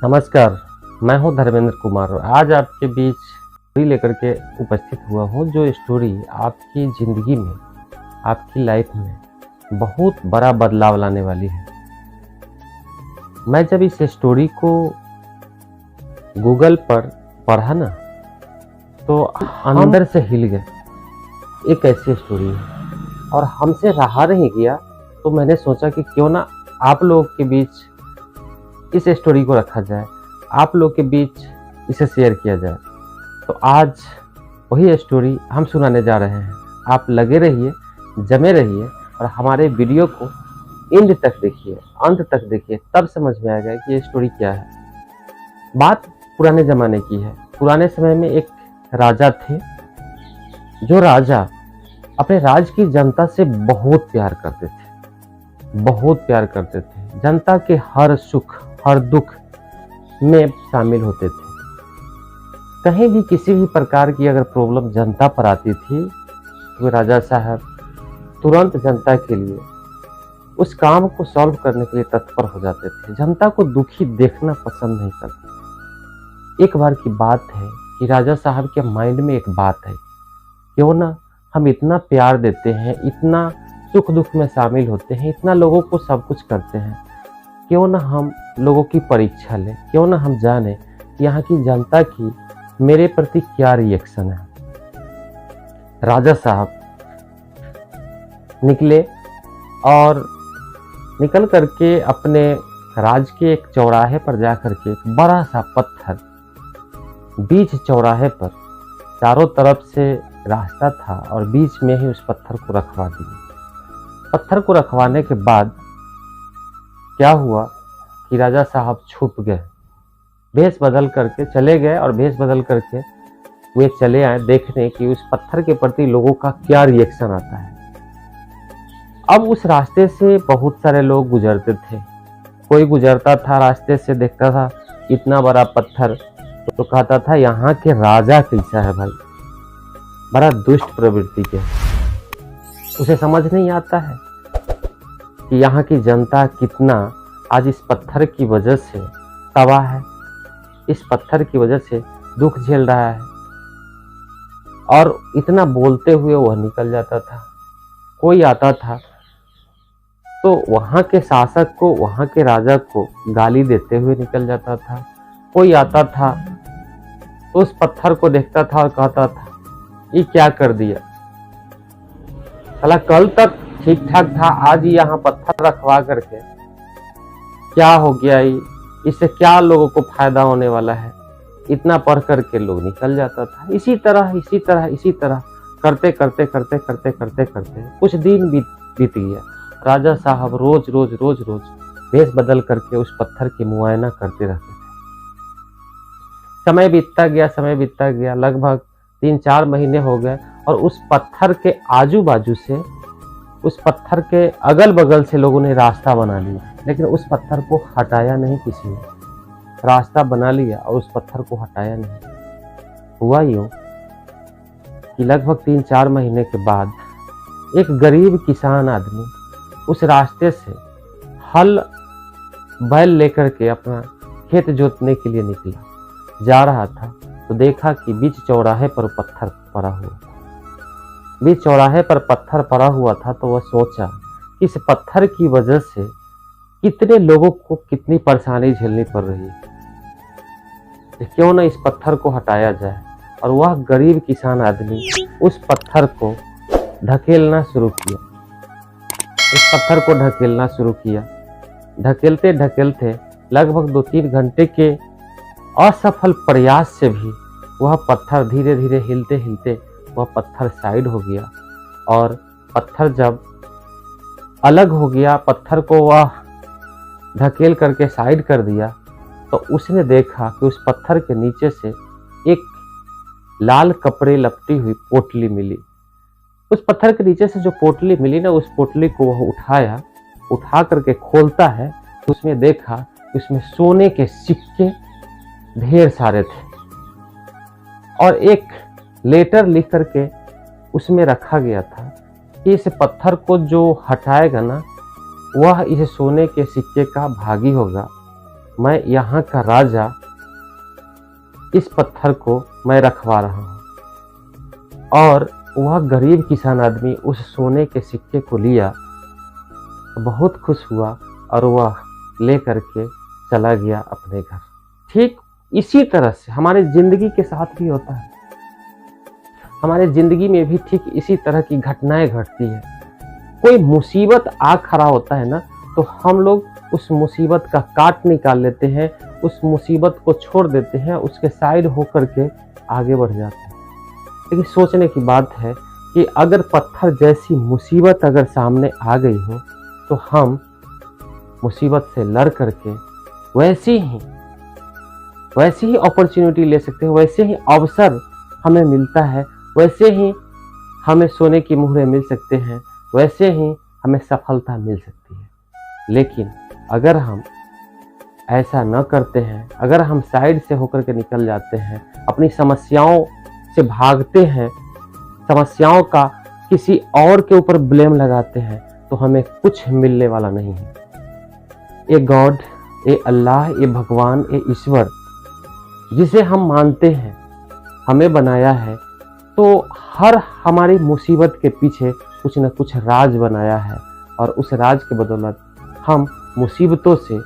नमस्कार, मैं हूं धर्मेंद्र कुमार और आज आपके बीच स्टोरी लेकर के उपस्थित हुआ हूं, जो स्टोरी आपकी ज़िंदगी में, आपकी लाइफ में बहुत बड़ा बदलाव लाने वाली है। मैं जब इस स्टोरी को गूगल पर पढ़ा ना, तो अंदर से हिल गए। एक ऐसी स्टोरी है और हमसे रहा नहीं गया, तो मैंने सोचा कि क्यों ना आप लोगों के बीच इस स्टोरी को रखा जाए, आप लोग के बीच इसे शेयर किया जाए। तो आज वही स्टोरी हम सुनाने जा रहे हैं। आप लगे रहिए, जमे रहिए और हमारे वीडियो को एंड तक देखिए, अंत तक देखिए, तब समझ में आएगा कि ये स्टोरी क्या है। बात पुराने ज़माने की है। पुराने समय में एक राजा थे, जो राजा अपने राज की जनता से बहुत प्यार करते थे, बहुत प्यार करते थे। जनता के हर सुख हर दुख में शामिल होते थे। कहीं भी किसी भी प्रकार की अगर प्रॉब्लम जनता पर आती थी, तो राजा साहब तुरंत जनता के लिए उस काम को सॉल्व करने के लिए तत्पर हो जाते थे। जनता को दुखी देखना पसंद नहीं करते। एक बार की बात है कि राजा साहब के माइंड में एक बात है, क्यों ना हम इतना प्यार देते हैं, इतना सुख दुख में शामिल होते हैं, इतना लोगों को सब कुछ करते हैं, क्यों ना हम लोगों की परीक्षा लें, क्यों ना हम जाने कि यहाँ की जनता की मेरे प्रति क्या रिएक्शन है। राजा साहब निकले और निकल करके अपने राज के एक चौराहे पर जा करके एक बड़ा सा पत्थर, बीच चौराहे पर चारों तरफ से रास्ता था और बीच में ही उस पत्थर को रखवा दिया। पत्थर को रखवाने के बाद क्या हुआ कि राजा साहब छुप गए, भेष बदल करके चले गए और भेष बदल करके वे चले आए देखने कि उस पत्थर के प्रति लोगों का क्या रिएक्शन आता है। अब उस रास्ते से बहुत सारे लोग गुजरते थे। कोई गुजरता था, रास्ते से देखता था इतना बड़ा पत्थर, तो कहता था यहाँ के राजा कैसा है भाई, बड़ा दुष्ट प्रवृत्ति के। उसे समझ नहीं आता है कि यहाँ की जनता कितना आज इस पत्थर की वजह से तबाह है, इस पत्थर की वजह से दुख झेल रहा है। और इतना बोलते हुए वह निकल जाता था। कोई आता था तो वहाँ के शासक को, वहाँ के राजा को गाली देते हुए निकल जाता था। कोई आता था तो उस पत्थर को देखता था और कहता था ये क्या कर दिया, साला कल तक ठीक ठाक था, आज यहाँ पत्थर रखवा करके क्या हो गया, इससे क्या लोगों को फायदा होने वाला है। इतना पढ़ करके लोग निकल जाता था। इसी तरह करते करते करते करते करते करते कुछ दिन बीत गया। राजा साहब रोज भेष बदल करके उस पत्थर की मुआयना करते रहते थे। समय बीतता गया, लगभग 3-4 महीने हो गए और उस पत्थर के आजू बाजू से, उस पत्थर के अगल बगल से लोगों ने रास्ता बना लिया, लेकिन उस पत्थर को हटाया नहीं किसी ने। रास्ता बना लिया और उस पत्थर को हटाया नहीं। हुआ यूं कि लगभग 3-4 महीने के बाद एक गरीब किसान आदमी उस रास्ते से हल बैल लेकर के अपना खेत जोतने के लिए निकला। जा रहा था तो देखा कि बीच चौराहे पर पत्थर पड़ा हुआ था। बीच चौराहे पर पत्थर पड़ा हुआ था तो वह सोचा कि इस पत्थर की वजह से कितने लोगों को कितनी परेशानी झेलनी पड़ रही है, क्यों ना इस पत्थर को हटाया जाए। और वह गरीब किसान आदमी उस पत्थर को ढकेलना शुरू किया। इस पत्थर को ढकेलना शुरू किया। ढकेलते ढकेलते लगभग 2-3 घंटे के असफल प्रयास से भी वह पत्थर धीरे धीरे हिलते हिलते वह पत्थर साइड हो गया। और पत्थर जब अलग हो गया, पत्थर को वह ढकेल करके साइड कर दिया, तो उसने देखा कि उस पत्थर के नीचे से एक लाल कपड़े लपटी हुई पोटली मिली। उस पत्थर के नीचे से जो पोटली मिली ना, उस पोटली को वह उठा करके खोलता है तो उसमें देखा कि उसमें सोने के सिक्के ढेर सारे थे और एक लेटर लिख करके उसमें रखा गया था कि इस पत्थर को जो हटाएगा ना, वह इस सोने के सिक्के का भागी होगा मैं यहाँ का राजा, इस पत्थर को मैं रखवा रहा हूँ। और वह गरीब किसान आदमी उस सोने के सिक्के को लिया, बहुत खुश हुआ और वह ले करके चला गया अपने घर। ठीक इसी तरह से हमारे जिंदगी के साथ भी होता है। हमारे जिंदगी में भी ठीक इसी तरह की घटनाएं घटती है। कोई मुसीबत आ खड़ा होता है ना, तो हम लोग उस मुसीबत का काट निकाल लेते हैं, उस मुसीबत को छोड़ देते हैं, उसके साइड होकर के आगे बढ़ जाते हैं। लेकिन सोचने की बात है कि अगर पत्थर जैसी मुसीबत अगर सामने आ गई हो, तो हम मुसीबत से लड़ करके वैसी ही अपॉर्चुनिटी ले सकते हैं, वैसे ही अवसर हमें मिलता है, वैसे ही हमें सोने की मुहरें मिल सकते हैं, वैसे ही हमें सफलता मिल सकती है। लेकिन अगर हम ऐसा न करते हैं, अगर हम साइड से होकर के निकल जाते हैं, अपनी समस्याओं से भागते हैं, समस्याओं का किसी और के ऊपर ब्लेम लगाते हैं, तो हमें कुछ मिलने वाला नहीं है। ये गॉड, ये अल्लाह, ये भगवान, ये ईश्वर जिसे हम मानते हैं, हमें बनाया है, तो हर हमारी मुसीबत के पीछे कुछ न कुछ राज बनाया है, और उस राज के बदौलत हम मुसीबतों से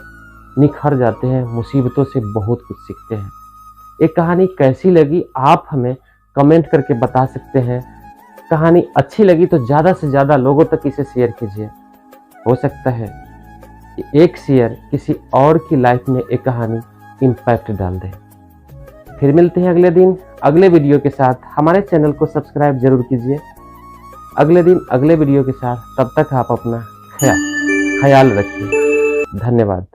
निखर जाते हैं, मुसीबतों से बहुत कुछ सीखते हैं। ये कहानी कैसी लगी आप हमें कमेंट करके बता सकते हैं। कहानी अच्छी लगी तो ज़्यादा से ज़्यादा लोगों तक इसे शेयर कीजिए। हो सकता है कि एक शेयर किसी और की लाइफ में एक कहानी इम्पैक्ट डाल दे। फिर मिलते हैं अगले दिन अगले वीडियो के साथ। हमारे चैनल को सब्सक्राइब जरूर कीजिए। अगले दिन अगले वीडियो के साथ। तब तक आप अपना ख्याल रखिए। धन्यवाद।